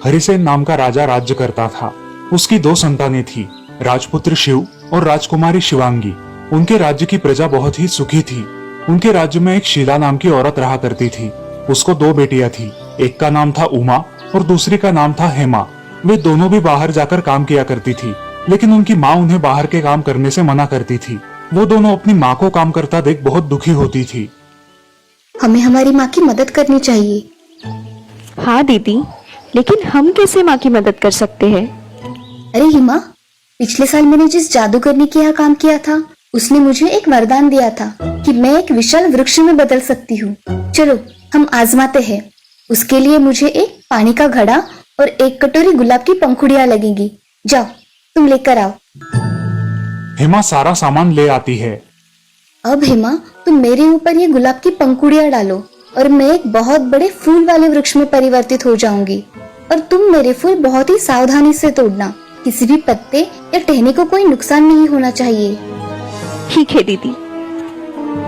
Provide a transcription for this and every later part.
हरिसेन नाम का राजा राज्य करता था। उसकी 2 संतानें थी, राजपुत्र शिव और राजकुमारी शिवांगी। उनके राज्य की प्रजा बहुत ही सुखी थी। उनके राज्य में एक शीला नाम की औरत रहा करती थी। उसको 2 बेटियां थी, एक का नाम था उमा और दूसरी का नाम था हेमा। वे दोनों भी बाहर जाकर काम किया करती थी, लेकिन उनकी माँ उन्हें बाहर के काम करने से मना करती थी। वो दोनों अपनी माँ को काम करता देख बहुत दुखी होती थी। हमें हमारी माँ की मदद करनी चाहिए। हाँ दीदी, लेकिन हम कैसे माँ की मदद कर सकते हैं? अरे हिमा, पिछले साल मैंने जिस जादूगरनी के यहाँ काम किया था, उसने मुझे एक वरदान दिया था कि मैं एक विशाल वृक्ष में बदल सकती हूँ। चलो हम आजमाते हैं। उसके लिए मुझे एक पानी का घड़ा और 1 कटोरी गुलाब की पंखुड़ियाँ लगेंगी। जाओ, तुम लेकर आओ। हेमा सारा सामान ले आती है। अब हिमा, तुम मेरे ऊपर ये गुलाब की पंखुड़ियाँ डालो और मैं एक बहुत बड़े फूल वाले वृक्ष में परिवर्तित हो जाऊंगी। और तुम मेरे फूल बहुत ही सावधानी से तोड़ना। किसी भी पत्ते या टहनी को कोई नुकसान नहीं होना चाहिए। ठीक है दीदी।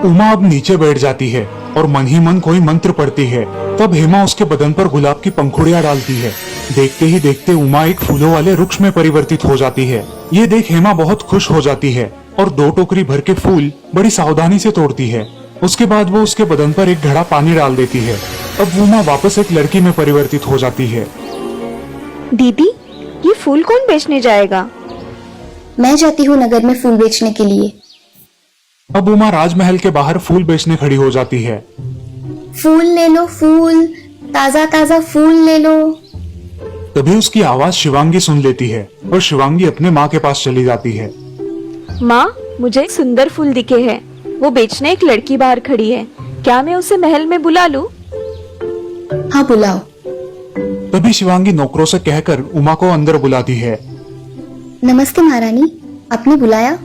उमा अब नीचे बैठ जाती है और मन ही मन कोई मंत्र पढ़ती है। तब हेमा उसके बदन पर गुलाब की पंखुड़ियाँ डालती है। देखते ही देखते उमा एक फूलों वाले वृक्ष में परिवर्तित हो जाती है। ये देख हेमा बहुत खुश हो जाती है और 2 टोकरी भर के फूल बड़ी सावधानी से तोड़ती है। उसके बाद वो उसके बदन पर एक घड़ा पानी डाल देती है। अब उमा वापस एक लड़की में परिवर्तित हो जाती है। दीदी, ये फूल कौन बेचने जाएगा? मैं जाती हूँ नगर में फूल बेचने के लिए। अब उमा राजमहल के बाहर फूल बेचने खड़ी हो जाती है। फूल ले लो, फूल, ताजा ताजा फूल ले लो। तभी उसकी आवाज शिवांगी सुन लेती है और शिवांगी अपने माँ के पास चली जाती है। माँ, मुझे एक सुंदर फूल दिखे हैं। वो बेचने एक लड़की बाहर खड़ी है। क्या मैं उसे महल में बुला लूं? हाँ, बुलाओ। तभी शिवांगी नौकरों से कहकर उमा को अंदर बुलाती है। नमस्ते महारानी, आपने बुलाया?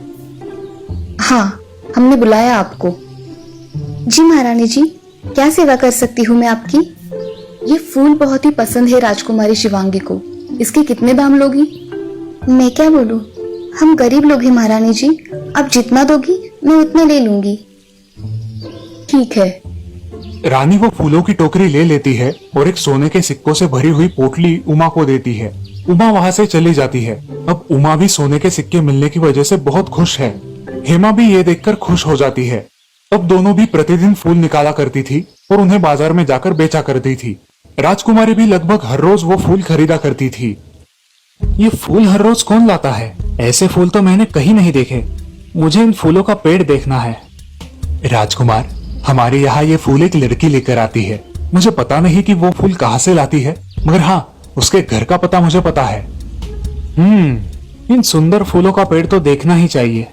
हाँ, हमने बुलाया आपको। जी महारानी जी, क्या सेवा कर सकती हूँ मैं आपकी? ये फूल बहुत ही पसंद है राजकुमारी शिवांगी को। इसके कितने दाम लोगी? मैं क्या बोलूँ, हम गरीब लोग हैं महारानी जी। आप जितना दोगी मैं उतना ले लूंगी। ठीक है। रानी वो फूलों की टोकरी ले लेती है और एक सोने के सिक्कों से भरी हुई पोटली उमा को देती है। उमा वहाँ से चली जाती है। अब उमा भी सोने के सिक्के मिलने की वजह से बहुत खुश है। हेमा भी ये देखकर खुश हो जाती है। अब दोनों भी प्रतिदिन फूल निकाला करती थी और उन्हें बाजार में जाकर बेचा करती थी। राजकुमारी भी लगभग हर रोज वो फूल खरीदा करती थी। ये फूल हर रोज कौन लाता है? ऐसे फूल तो मैंने कहीं नहीं देखे। मुझे इन फूलों का पेड़ देखना है। राजकुमार, हमारे यहाँ ये फूल एक लड़की लेकर आती है। मुझे पता नहीं कि वो फूल कहाँ से लाती है, मगर हाँ, उसके घर का पता मुझे पता है। इन सुंदर फूलों का पेड़ तो देखना ही चाहिए।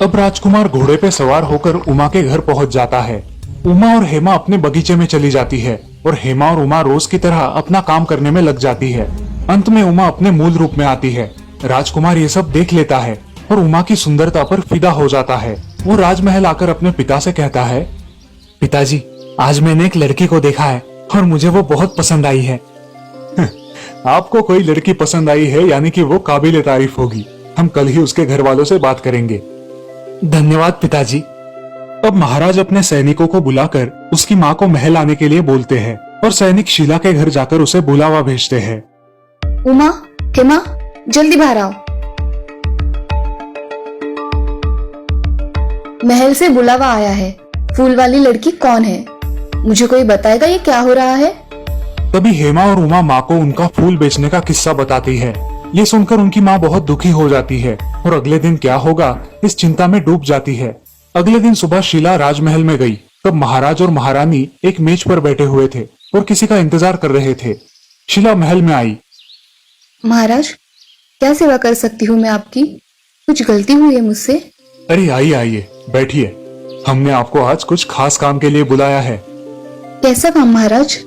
अब राजकुमार घोड़े पे सवार होकर उमा के घर पहुंच जाता है। उमा और हेमा अपने बगीचे में चली जाती है और हेमा और उमा रोज की तरह अपना काम करने में लग जाती है। अंत में उमा अपने मूल रूप में आती है। राजकुमार ये सब देख लेता है और उमा की सुंदरता पर फिदा हो जाता है। वो राजमहल आकर अपने पिता से कहता है, पिताजी, आज मैंने एक लड़की को देखा है और मुझे वो बहुत पसंद आई है। आपको कोई लड़की पसंद आई है यानी कि वो काबिले तारीफ होगी। हम कल ही उसके घर वालों से बात करेंगे। धन्यवाद पिताजी। अब महाराज अपने सैनिकों को बुलाकर उसकी माँ को महल आने के लिए बोलते हैं और सैनिक शीला के घर जाकर उसे बुलावा भेजते हैं। उमा, हेमा, जल्दी बाहर आओ। महल से बुलावा आया है। फूल वाली लड़की कौन है? मुझे कोई बताएगा ये क्या हो रहा है? तभी हेमा और उमा माँ को उनका फूल बेचने का किस्सा बताती है। ये सुनकर उनकी माँ बहुत दुखी हो जाती है और अगले दिन क्या होगा इस चिंता में डूब जाती है। अगले दिन सुबह शीला राजमहल में गई। तब महाराज और महारानी एक मेज पर बैठे हुए थे और किसी का इंतजार कर रहे थे। शीला महल में आई। महाराज, क्या सेवा कर सकती हूँ मैं आपकी? कुछ गलती हुई है मुझसे? अरे आइए आइए, बैठिए। हमने आपको आज कुछ खास काम के लिए बुलाया है। कैसा काम महाराज?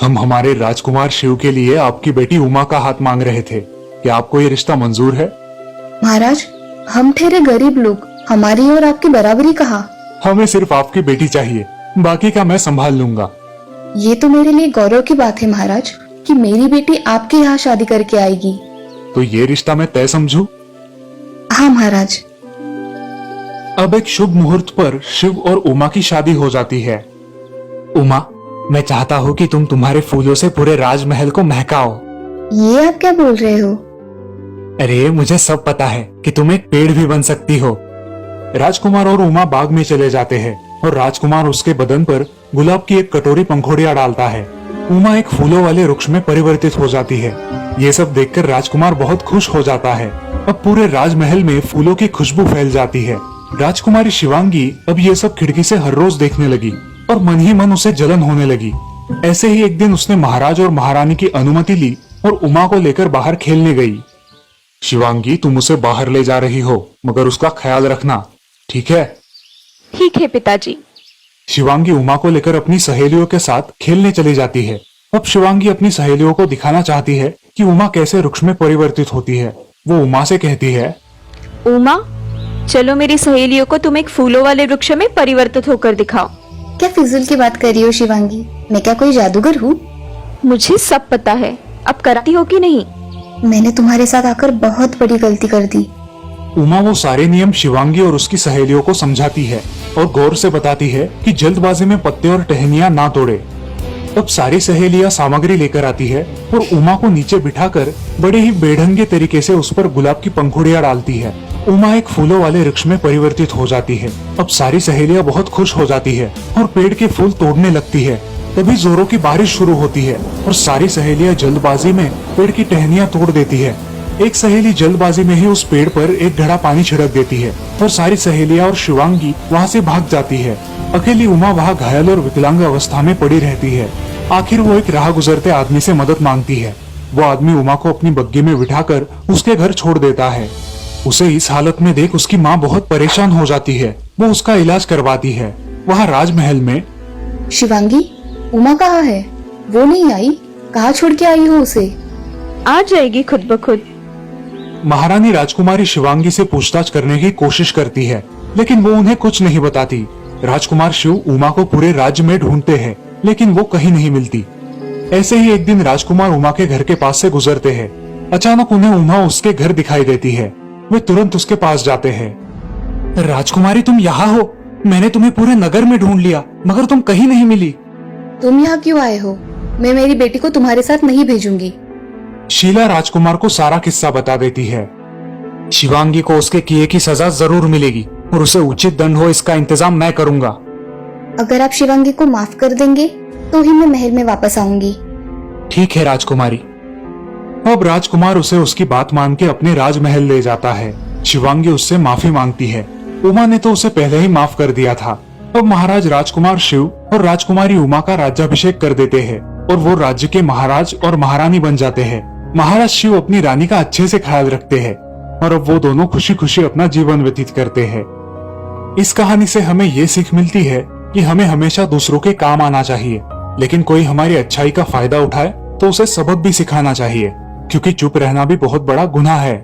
हम हमारे राजकुमार शिव के लिए आपकी बेटी उमा का हाथ मांग रहे थे। क्या आपको ये रिश्ता मंजूर है? महाराज, हम ठहरे गरीब लोग, हमारी और आपकी बराबरी कहाँ? हमें सिर्फ आपकी बेटी चाहिए, बाकी का मैं संभाल लूंगा। ये तो मेरे लिए गौरव की बात है महाराज कि मेरी बेटी आपके यहाँ शादी करके आएगी। तो ये रिश्ता मैं तय समझूं? हाँ महाराज। अब एक शुभ मुहूर्त पर शिव और उमा की शादी हो जाती है। उमा, मैं चाहता हूँ कि तुम तुम्हारे फूलों से पूरे राजमहल को महकाओ। ये आप क्या बोल रहे हो? अरे मुझे सब पता है कि तुम एक पेड़ भी बन सकती हो। राजकुमार और उमा बाग में चले जाते हैं और राजकुमार उसके बदन पर गुलाब की एक कटोरी पंखुड़ियां डालता है। उमा एक फूलों वाले वृक्ष में परिवर्तित हो जाती है। ये सब देखकर राजकुमार बहुत खुश हो जाता है। अब पूरे राजमहल में फूलों की खुशबू फैल जाती है। राजकुमारी शिवांगी अब ये सब खिड़की से हर रोज देखने लगी और मन ही मन उसे जलन होने लगी। ऐसे ही एक दिन उसने महाराज और महारानी की अनुमति ली और उमा को लेकर बाहर खेलने गई। शिवांगी, तुम उसे बाहर ले जा रही हो, मगर उसका ख्याल रखना, ठीक है? ठीक है पिताजी। शिवांगी उमा को लेकर अपनी सहेलियों के साथ खेलने चली जाती है। अब शिवांगी अपनी सहेलियों को दिखाना चाहती है कि उमा कैसे वृक्ष में परिवर्तित होती है। वो उमा से कहती है, उमा, चलो मेरी सहेलियों को तुम एक फूलों वाले वृक्ष में परिवर्तित होकर दिखाओ। क्या फिजूल की बात कर रही हो शिवांगी? मैं क्या कोई जादूगर हूँ? मुझे सब पता है, अब कराती हो कि नहीं? मैंने तुम्हारे साथ आकर बहुत बड़ी गलती कर दी। उमा वो सारे नियम शिवांगी और उसकी सहेलियों को समझाती है और गौर से बताती है कि जल्दबाजी में पत्ते और टहनियां ना तोड़े। तब सारी सहेलियां सामग्री लेकर आती है और उमा को नीचे बिठाकर बड़े ही बेढंगे तरीके से उस पर गुलाब की पंखुड़ियां डालती है। उमा एक फूलों वाले वृक्ष में परिवर्तित हो जाती है। अब सारी सहेलियां बहुत खुश हो जाती है और पेड़ के फूल तोड़ने लगती है। तभी जोरों की बारिश शुरू होती है और सारी सहेलियां जल्दबाजी में पेड़ की टहनियां तोड़ देती है। एक सहेली जल्दबाजी में ही उस पेड़ पर एक घड़ा पानी छिड़क देती है और सारी सहेलियां और शिवांगी वहां से भाग जाती है। अकेली उमा वहां घायल और विकलांग अवस्था में पड़ी रहती है। आखिर वो एक राह गुजरते आदमी से मदद मांगती है। वो आदमी उमा को अपनी बग्गी में बिठाकर उसके घर छोड़ देता है। उसे इस हालत में देख उसकी माँ बहुत परेशान हो जाती है। वो उसका इलाज करवाती है। वहाँ राजमहल में शिवांगी, उमा कहाँ है? वो नहीं आई? कहाँ छोड़ के आई हो उसे? आ जाएगी खुद ब खुद। महारानी राजकुमारी शिवांगी से पूछताछ करने की कोशिश करती है, लेकिन वो उन्हें कुछ नहीं बताती। राजकुमार शिव उमा को पूरे राज्य में ढूंढते हैं, लेकिन वो कहीं नहीं मिलती। ऐसे ही एक दिन राजकुमार उमा के घर के पास से गुजरते हैं। अचानक उन्हें उमा उसके घर दिखाई देती है। वे तुरंत उसके पास जाते हैं। राजकुमारी, तुम यहाँ हो? मैंने तुम्हें पूरे नगर में ढूंढ लिया, मगर तुम कहीं नहीं मिली। तुम यहाँ क्यों आए हो? मैं मेरी बेटी को तुम्हारे साथ नहीं भेजूंगी। शीला राजकुमार को सारा किस्सा बता देती है। शिवांगी को उसके किए की सजा जरूर मिलेगी और उसे उचित दंड हो, इसका इंतजाम मैं करूंगा। अगर आप शिवांगी को माफ कर देंगे तो ही मैं महल में वापस आऊंगी। ठीक है राजकुमारी। अब राजकुमार उसे उसकी बात मान के अपने राजमहल ले जाता है। शिवांगी उससे माफी मांगती है। उमा ने तो उसे पहले ही माफ कर दिया था। अब महाराज राजकुमार शिव और राजकुमारी उमा का राज्याभिषेक कर देते हैं और वो राज्य के महाराज और महारानी बन जाते हैं। महाराज शिव अपनी रानी का अच्छे से ख्याल रखते हैं और अब वो दोनों खुशी खुशी अपना जीवन व्यतीत करते हैं। इस कहानी से हमें ये सीख मिलती है कि हमें हमेशा दूसरों के काम आना चाहिए, लेकिन कोई हमारी अच्छाई का फायदा उठाए तो उसे सबक भी सिखाना चाहिए, क्योंकि चुप रहना भी बहुत बड़ा गुनाह है।